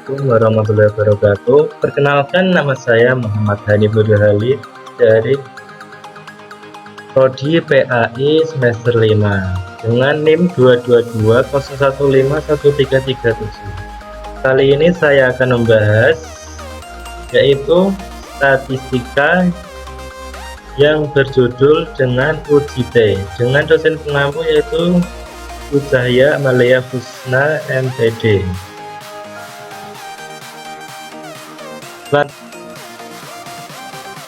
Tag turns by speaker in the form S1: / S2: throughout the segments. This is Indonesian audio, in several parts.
S1: Assalamualaikum warahmatullahi wabarakatuh. Perkenalkan, nama saya Muhammad Hani Budi Halid dari Prodi PAI semester 5 dengan NIM 22201513337. Kali ini saya akan membahas yaitu statistika yang berjudul dengan UJT dengan dosen pengampu yaitu Ujaya Amalia Husna MPD.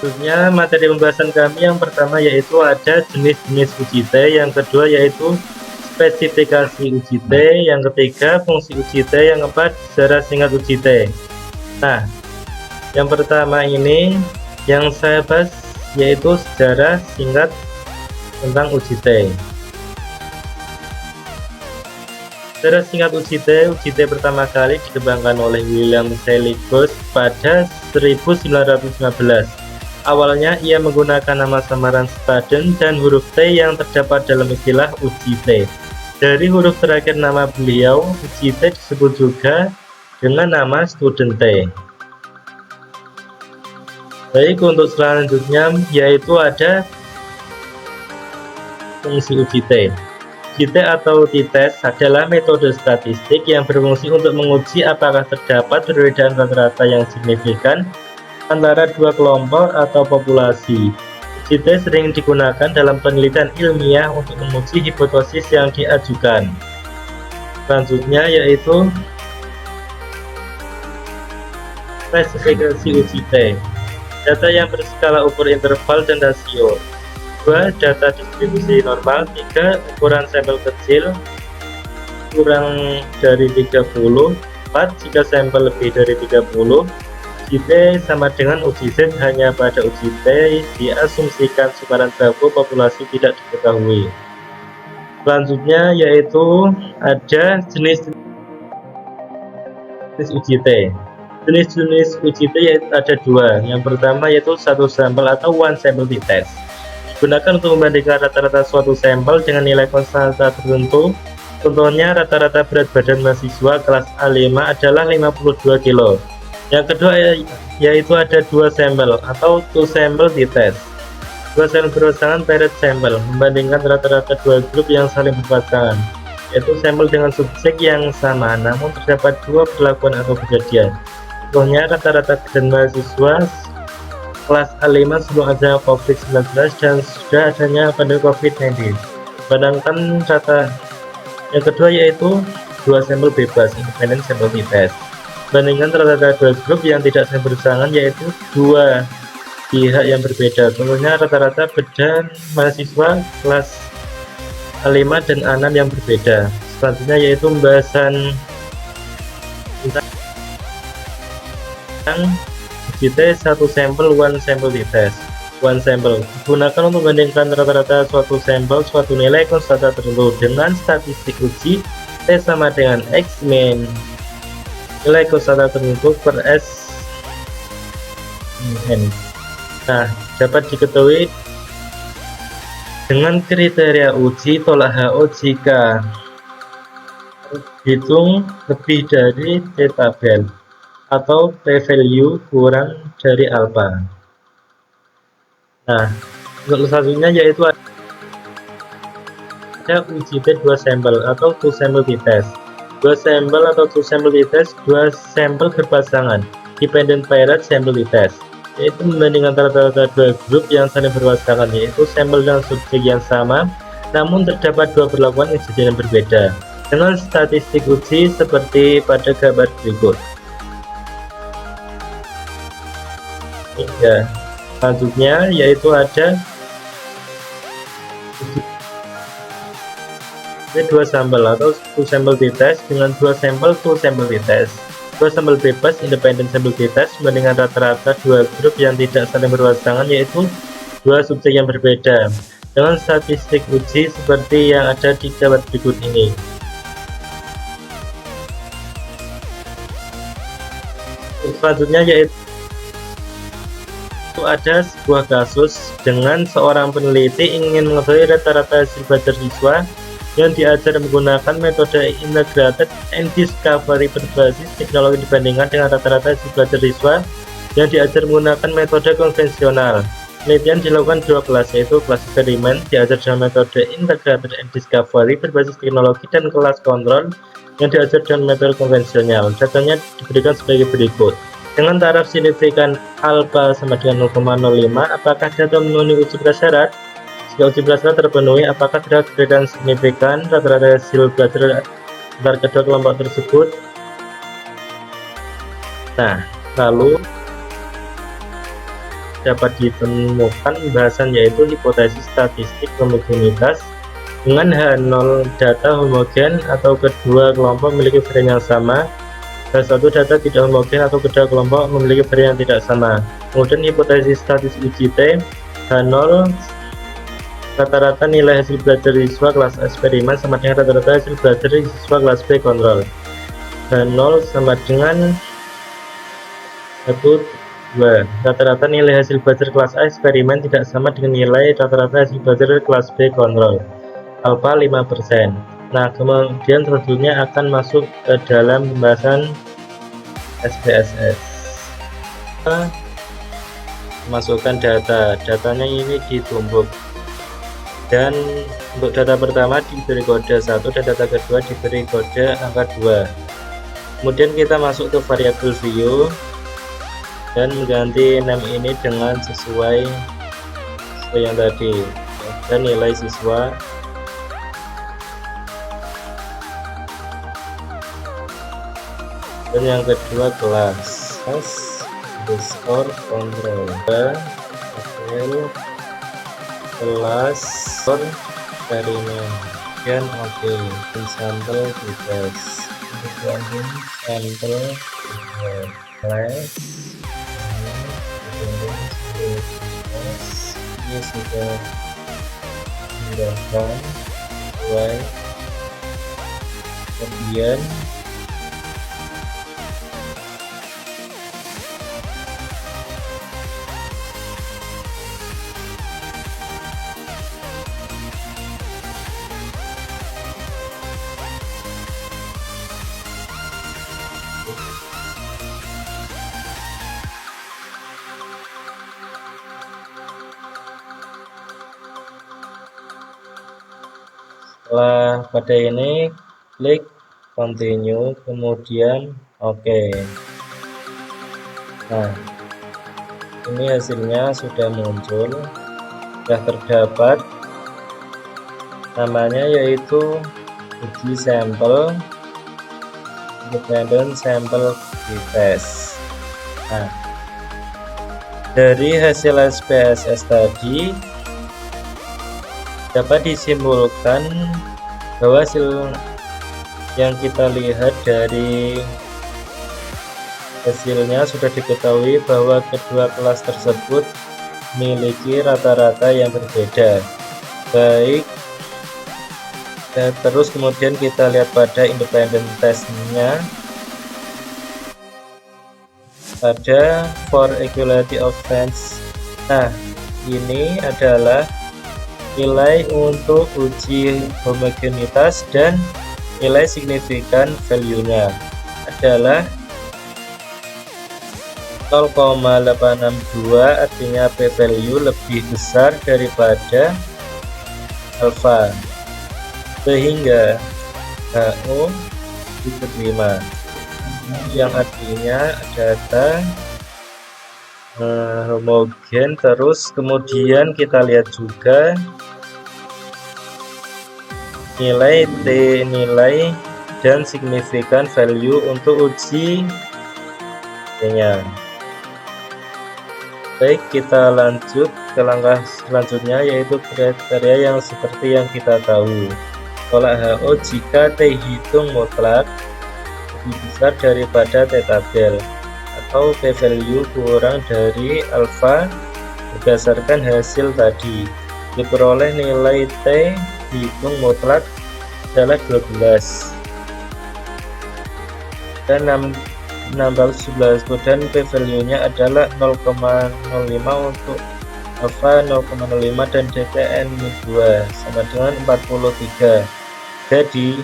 S1: Selanjutnya materi pembahasan kami yang pertama yaitu ada jenis-jenis UJT, yang kedua yaitu spesifikasi UJT, yang ketiga fungsi UJT, yang keempat sejarah singkat UJT. Nah, yang pertama ini yang saya bahas yaitu sejarah singkat tentang UJT. Sejarah singkat UJT pertama kali dikembangkan oleh William Seligus pada 1915. Awalnya ia menggunakan nama samaran Staden dan huruf T yang terdapat dalam istilah UJT. Dari huruf terakhir nama beliau, UJT disebut juga dengan nama student T. Baik, untuk selanjutnya yaitu ada fungsi UJT. UJT atau t-test adalah metode statistik yang berfungsi untuk menguji apakah terdapat perbedaan rata-rata yang signifikan antara dua kelompok atau populasi. UJT sering digunakan dalam penelitian ilmiah untuk menguji hipotesis yang diajukan. Selanjutnya yaitu spesifikasi UJT. Data yang berskala ukur interval dan rasio. 2. Data distribusi normal. 3. Ukuran sampel kecil kurang dari 30. 4. Jika sampel lebih dari 30. UJT sama dengan UJZ, hanya pada UJT diasumsikan sebaran baku populasi tidak diketahui. Selanjutnya yaitu ada jenis UJT. Jenis-jenis UJT yaitu ada dua. Yang pertama yaitu satu sampel atau one sample t-test. Digunakan untuk membandingkan rata-rata suatu sampel dengan nilai konstanta tertentu. Contohnya rata-rata berat badan mahasiswa kelas A5 adalah 52 kg. Yang kedua yaitu ada dua sampel atau two sample t-test. Dua sampel berpasangan paired sampel membandingkan rata-rata dua grup yang saling berpasangan, yaitu sampel dengan subjek yang sama namun terdapat dua perlakuan atau kejadian. Contohnya rata-rata badan mahasiswa kelas A5 sebelum adanya COVID-19 dan sudah adanya pandemi COVID-19. Bandingkan data yang kedua yaitu dua sampel bebas independent sample t-test. Bandingkan rata-rata dua grup yang tidak saling berpasangan, yaitu dua pihak yang berbeda. Contohnya rata-rata badan mahasiswa kelas A5 dan A6 yang berbeda. Selanjutnya yaitu pembahasan tentang UJT satu sampel one sample t-test. One sample digunakan untuk membandingkan rata-rata suatu sampel suatu nilai konstanta tertentu dengan statistik uji T sama dengan X min nilai konstanta tertentu per S n. Nah, dapat diketahui dengan kriteria uji tolak HO jika hitung lebih dari T tabel atau p-value kurang dari alpha. Nah, untuk selanjutnya yaitu ada UJT dua sampel atau two sample t-test. Dua sampel atau two sample t-test, dua sampel berpasangan dependent paired sample t-test, yaitu membandingkan rata-rata dua grup yang saling berpasangan, yaitu sampel dan subjek yang sama namun terdapat dua perlakuan kejadian yang berbeda dengan statistik uji seperti pada gambar berikut. Ya, selanjutnya yaitu ada dua sampel atau two sample t-test dengan dua sampel two sample t-test. Dua sampel bebas independent sample t-test membandingkan rata-rata dua grup yang tidak saling berpasangan, yaitu dua subjek yang berbeda dengan statistik uji seperti yang ada di gambar berikut ini. Selanjutnya yaitu ada sebuah kasus dengan seorang peneliti ingin mengetahui rata-rata hasil belajar siswa yang diajar menggunakan metode integrated and discovery berbasis teknologi dibandingkan dengan rata-rata belajar siswa yang diajar menggunakan metode konvensional. Penelitian dilakukan dua kelas, yaitu kelas eksperimen diajar dengan metode integrated and discovery berbasis teknologi dan kelas kontrol yang diajar dengan metode konvensional. Datanya diberikan sebagai berikut. Dengan taraf signifikan alfa sama dengan 0,05, apakah data memenuhi uji prasyarat? Jika uji prasyarat terpenuhi, apakah terdapat perbedaan signifikan rata-rata hasil belajar antar kedua kelompok tersebut? Nah, lalu dapat ditemukan pembahasan, yaitu hipotesis statistik homogenitas dengan H0 data homogen atau kedua kelompok memiliki varian yang sama, H1 data tidak homogen atau kedua kelompok memiliki varian yang tidak sama. Kemudian hipotesis statistik uji T, H0 rata-rata nilai hasil belajar siswa kelas eksperimen sama dengan rata-rata hasil belajar siswa kelas B kontrol. H0 sama dengan 1, 2. Rata-rata nilai hasil belajar kelas A eksperimen tidak sama dengan nilai rata-rata hasil belajar kelas B kontrol, alfa 5%. Nah, kemudian selanjutnya akan masuk ke dalam pembahasan SPSS. Masukkan datanya ini ditumpuk, dan untuk data pertama diberi kode 1 dan data kedua diberi kode angka 2. Kemudian kita masuk ke variabel view dan mengganti name ini dengan sesuai yang tadi, dan nilai siswa dan yang kedua kelas underscore control kelas eksperimen dan oke. Sampel details sampel class ini sudah menggunakan sesuai. Kemudian setelah pada ini klik continue, kemudian oke. Nah, ini hasilnya sudah muncul, sudah terdapat namanya, yaitu uji sampel independent sample test. Nah, dari hasil SPSS tadi dapat disimpulkan bahwa hasil yang kita lihat dari hasilnya sudah diketahui bahwa kedua kelas tersebut memiliki rata-rata yang berbeda. Baik, dan terus kemudian kita lihat pada independent testnya, pada for equality of friends. Nah, ini adalah nilai untuk uji homogenitas dan nilai signifikan value-nya adalah 0,862, artinya p-value lebih besar daripada alfa, sehingga HO diterima, yang artinya data homogen. Terus kemudian kita lihat juga nilai T, nilai dan signifikan value untuk uji nya. Baik, kita lanjut ke langkah selanjutnya, yaitu kriteria yang seperti yang kita tahu. Tolak HO jika T hitung mutlak lebih besar daripada T tabel, atau p-value kurang dari alfa berdasarkan hasil tadi. Diperoleh nilai T dihitung mutlak adalah 12 dan 611, dan p-value nya adalah 0,05 untuk alfa 0,05 dan DTN 2 sama dengan 43. Jadi,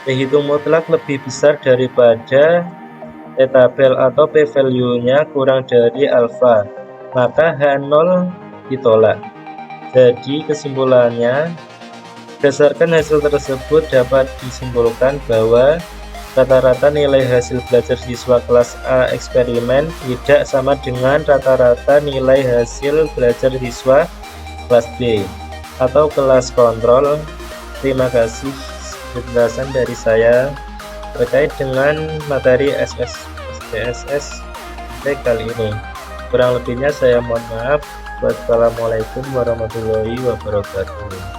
S1: P-hitung mutlak lebih besar daripada T-tabel atau P-value-nya kurang dari alfa, maka H0 ditolak. Jadi, kesimpulannya, berdasarkan hasil tersebut dapat disimpulkan bahwa rata-rata nilai hasil belajar siswa kelas A eksperimen tidak sama dengan rata-rata nilai hasil belajar siswa kelas B atau kelas kontrol. Terima kasih penjelasan dari saya terkait dengan materi SPSS kali ini. Kurang lebihnya saya mohon maaf. Wassalamualaikum warahmatullahi wabarakatuh.